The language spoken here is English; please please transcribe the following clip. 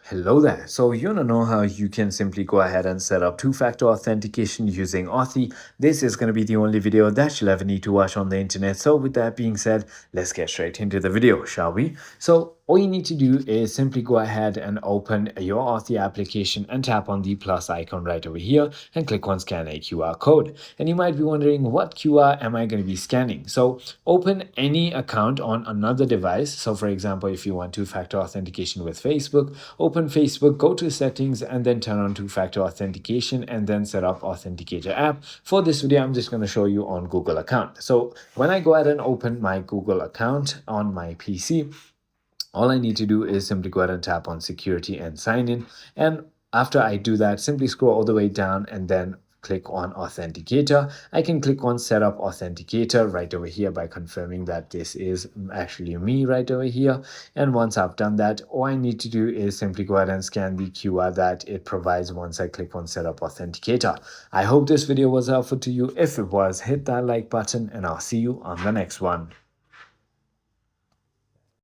Hello there. So you want to know how you can simply go ahead and set up two-factor authentication using Authy. This is going to be the only video that you'll ever need to watch on the internet. So with that being said, let's get straight into the video, shall we? So all you need to do is simply go ahead and open your Authy application and tap on the plus icon right over here and click on scan a QR code. And you might be wondering, what QR am I going to be scanning? So open any account on another device. So for example, if you want two-factor authentication with Facebook, open Facebook, go to settings, and then turn on two-factor authentication and then set up Authenticator app. For this video, I'm just going to show you on Google account. So when I go ahead and open my Google account on my PC, all I need to do is simply go ahead and tap on security and sign in. And after I do that, simply scroll all the way down and then click on Authenticator. I can click on Set up Authenticator right over here by confirming that this is actually me right over here. And once I've done that, all I need to do is simply go ahead and scan the QR that it provides once I click on Set up Authenticator. I hope this video was helpful to you. If it was, hit that like button and I'll see you on the next one.